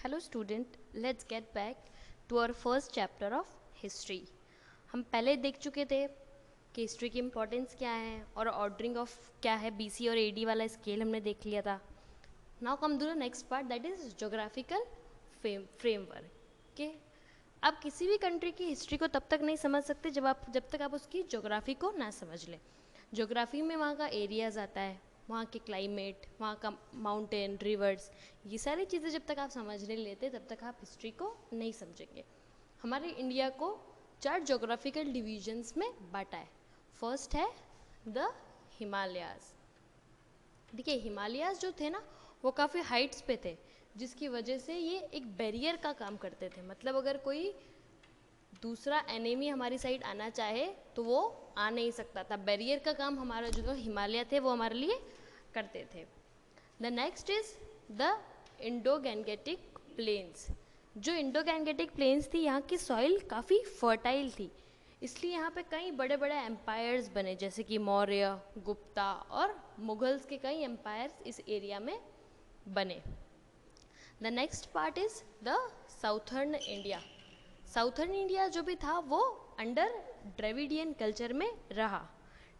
Hello student, let's get back to our first chapter of history. हम पहले देख चुके थे कि हिस्ट्री की इम्पोर्टेंस क्या है और ऑर्डरिंग ऑफ क्या है, बीसी और एडी वाला स्केल हमने देख लिया था. Now come to the next part, that is geographical framework. के आप किसी भी कंट्री की हिस्ट्री को तब तक नहीं समझ सकते जब तक आप उसकी जोग्राफी को ना समझ लें. जोग्राफी में वहाँ का एरियाज आता है, वहाँ के क्लाइमेट, वहाँ का माउंटेन, रिवर्स, ये सारी चीज़ें जब तक आप समझ नहीं लेते तब तक आप हिस्ट्री को नहीं समझेंगे. हमारे इंडिया को 4 जोग्राफिकल डिवीजन्स में बांटा है. फर्स्ट है द हिमालयाज. देखिए हिमालयाज जो थे ना वो काफ़ी हाइट्स पे थे, जिसकी वजह से ये एक बैरियर का काम करते थे. मतलब अगर कोई दूसरा एनिमी हमारी साइड आना चाहे तो वो आ नहीं सकता था. बैरियर का काम हमारा जो हिमालय थे वो हमारे लिए करते थे. The next is the Indo Gangetic plains. जो इंडो गैंगेटिक प्लेन्स थी, यहाँ की सॉइल काफ़ी फर्टाइल थी, इसलिए यहाँ पे कई बड़े बड़े एम्पायर्स बने, जैसे कि मौर्य, गुप्ता और मुगल्स के कई एम्पायर्स इस एरिया में बने. The next part is the southern India. Southern India जो भी था वो अंडर द्रविडियन कल्चर में रहा.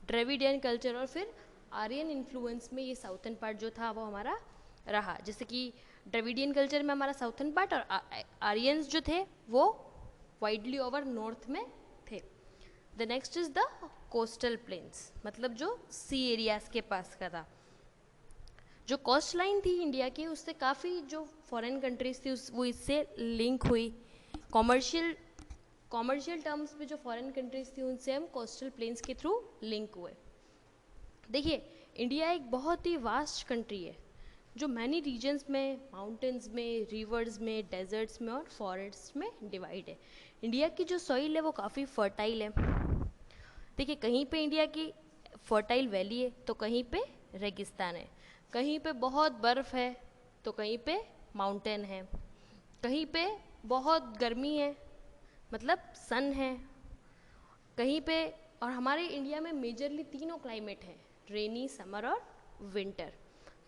द्रविडियन कल्चर और फिर आर्यन इन्फ्लुएंस में ये साउथर्न पार्ट जो था वो हमारा रहा. जैसे कि द्रविडियन कल्चर में हमारा साउथर्न पार्ट और आर्यंस जो थे वो वाइडली ओवर नॉर्थ में थे. The next is the coastal planes, मतलब जो सी एरियाज के पास का था. जो कोस्ट लाइन थी इंडिया की, उससे काफ़ी जो फॉरेन कंट्रीज थी वो इससे लिंक हुई. कॉमर्शियल टर्म्स में जो फॉरेन कंट्रीज थी उनसे हम कोस्टल प्लेन्स के थ्रू लिंक हुए. देखिए इंडिया एक बहुत ही वास्ट कंट्री है जो मैनी रीजन्स में, माउंटेन्स में, रिवर्स में, डेजर्ट्स में और फॉरेस्ट में डिवाइड है. इंडिया की जो सॉइल है वो काफ़ी फर्टाइल है. देखिए कहीं पे इंडिया की फर्टाइल वैली है तो कहीं पे रेगिस्तान है, कहीं पे बहुत बर्फ़ है तो कहीं पे माउंटेन है, कहीं पे बहुत गर्मी है मतलब सन है, कहीं पे. और हमारे इंडिया में मेजरली तीनों क्लाइमेट हैं, रेनी, समर और winter.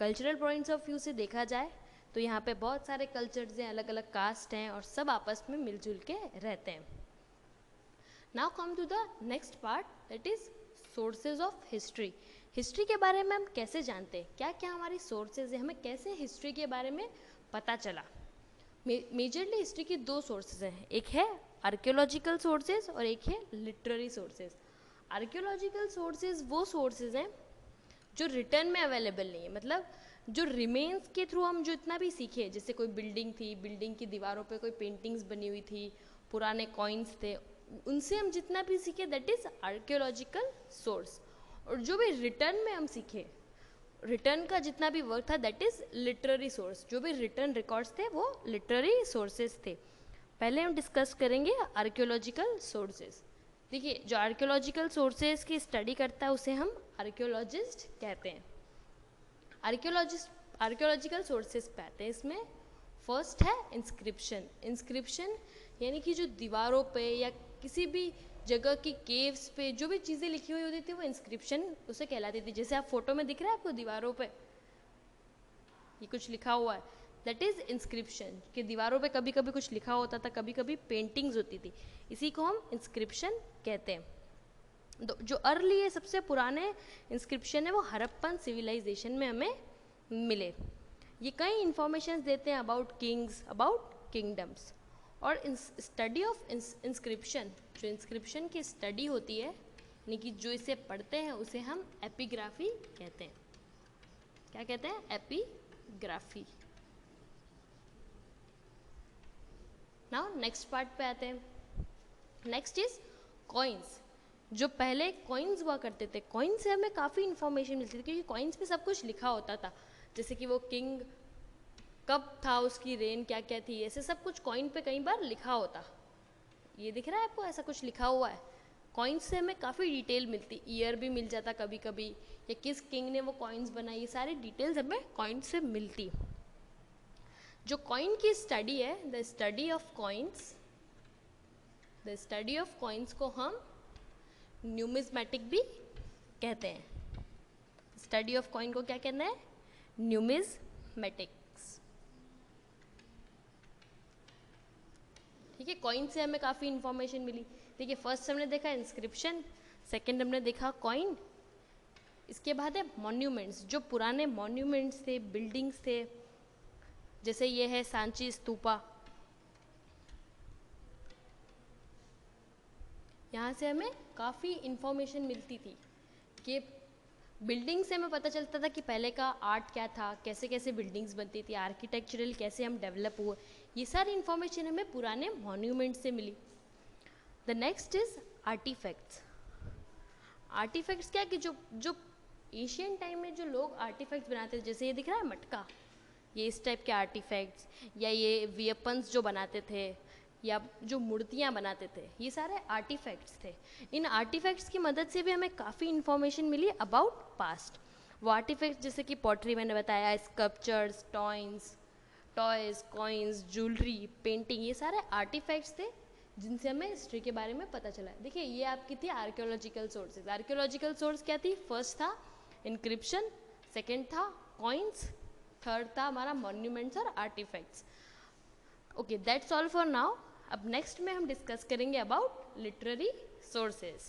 Cultural points of view से देखा जाए तो यहाँ पे बहुत सारे कल्चर्स हैं, अलग अलग कास्ट हैं और सब आपस में मिलजुल के रहते हैं. Now come to the next part, that is sources of history. History के बारे में हम कैसे जानते हैं, क्या क्या हमारी सोर्सेज है, हमें कैसे हिस्ट्री के बारे में पता चला. मेजरली हिस्ट्री की 2 सोर्सेज हैं, एक है आर्कियोलॉजिकल सोर्सेज और एक है लिटरेरी सोर्सेज. आर्कियोलॉजिकल सोर्सेज वो सोर्सेज हैं जो रिटर्न में अवेलेबल नहीं है, मतलब जो रिमेन्स के थ्रू हम जो इतना भी सीखे, जैसे कोई बिल्डिंग थी, बिल्डिंग की दीवारों पे कोई पेंटिंग्स बनी हुई थी, पुराने कॉइन्स थे, उनसे हम जितना भी सीखे दैट इज़ आर्कियोलॉजिकल सोर्स. और जो भी रिटर्न में हम सीखे, रिटर्न का जितना भी वर्क था दैट इज़ लिटरेरी सोर्स. जो भी रिटर्न रिकॉर्ड्स थे वो लिटरेरी सोर्सेज थे. पहले हम डिस्कस करेंगे आर्कियोलॉजिकल सोर्सेज. देखिए जो आर्कियोलॉजिकल सोर्सेज की स्टडी करता है उसे हम आर्कियोलॉजिस्ट कहते हैं. आर्कियोलॉजिकल सोर्सेज पे आते हैं. इसमें फर्स्ट है इंस्क्रिप्शन. इंस्क्रिप्शन यानी कि जो दीवारों पे या किसी भी जगह की केव्स पे जो भी चीज़ें लिखी हुई होती थी वो इंस्क्रिप्शन उसे कहलाती थी. जैसे आप फोटो में दिख रहा है आपको दीवारों पे ये कुछ लिखा हुआ है, दैट इज़ इंस्क्रिप्शन. कि दीवारों पे कभी कभी कुछ लिखा होता था, कभी कभी पेंटिंग्स होती थी, इसी को हम इंस्क्रिप्शन कहते हैं. जो अर्ली है, सबसे पुराने इंस्क्रिप्शन है वो हड़प्पन सिविलाइजेशन में हमें मिले. ये कई इंफॉर्मेशन देते हैं अबाउट किंग्स, अबाउट किंगडम्स. और स्टडी ऑफ इंस्क्रिप्शन, जो इंस्क्रिप्शन की स्टडी होती है यानी कि जो इसे पढ़ते हैं उसे हम एपिग्राफी कहते हैं. क्या कहते हैं? एपिग्राफी. नाउ नेक्स्ट पार्ट पे आते हैं. Next is coins. जो पहले कॉइन्स हुआ करते थे, कॉइन्स से हमें काफ़ी इन्फॉर्मेशन मिलती थी क्योंकि कॉइन्स पे सब कुछ लिखा होता था, जैसे कि वो किंग कब था, उसकी रेन क्या क्या थी, ऐसे सब कुछ कॉइन पे कई बार लिखा होता. ये दिख रहा है आपको, ऐसा कुछ लिखा हुआ है. कॉइन्स से हमें काफ़ी डिटेल मिलती, ईयर भी मिल जाता कभी कभी, या किस किंग ने वो कॉइन्स बनाई, ये सारी डिटेल्स हमें कॉइन्स से मिलती. जो कॉइन की स्टडी है, the study of coins, the study of coins को हम न्यूमिज्मेटिक भी कहते हैं. स्टडी ऑफ कॉइन को क्या कहते हैं? न्यूमिज्मेटिक्स. ठीक है, कॉइन से हमें काफ़ी इन्फॉर्मेशन मिली। ठीक है, फर्स्ट हमने देखा इंस्क्रिप्शन, सेकंड हमने देखा कॉइन, इसके बाद है मॉन्यूमेंट्स, जो पुराने मॉन्यूमेंट्स थे, बिल्डिंग्स थे, जैसे ये है सांची स्तूपा। यहाँ से हमें काफ़ी इन्फॉर्मेशन मिलती थी कि बिल्डिंग से हमें पता चलता था कि पहले का आर्ट क्या था, कैसे कैसे बिल्डिंग्स बनती थी, आर्किटेक्चरल कैसे हम डेवलप हुए, ये सारी इन्फॉर्मेशन हमें पुराने मॉन्यूमेंट से मिली। The next is artifacts. Artifacts क्या कि जो एशियन टाइम में जो लोग आर्टिफैक्ट्स बनाते थे, जैसे ये दिख रहा है मटका, ये इस टाइप के आर्टिफैक्ट्स, या ये वेपन्स जो बनाते थे, या जो मूर्तियाँ बनाते थे, ये सारे आर्टिफैक्ट्स थे। इन आर्टिफैक्ट्स की मदद से भी हमें काफ़ी इन्फॉर्मेशन मिली अबाउट पास्ट। वो आर्टिफैक्ट्स जैसे कि पॉटरी मैंने बताया, sculptures, toys, coins, jewellery, painting, ये सारे आर्टिफैक्ट्स थे जिनसे हमें हिस्ट्री के बारे में पता चला। देखिए ये आपकी थी आर्कियोलॉजिकल सोर्सेज। आर्कियोलॉजिकल सोर्स क्या थी? फर्स्ट था इंक्रिप्शन, सेकेंड था कॉइन्स, थर्ड था हमारा मॉन्यूमेंट्स और artefacts. Okay, that's all for now. अब नेक्स्ट में हम डिस्कस करेंगे अबाउट लिटरेरी सोर्सेज।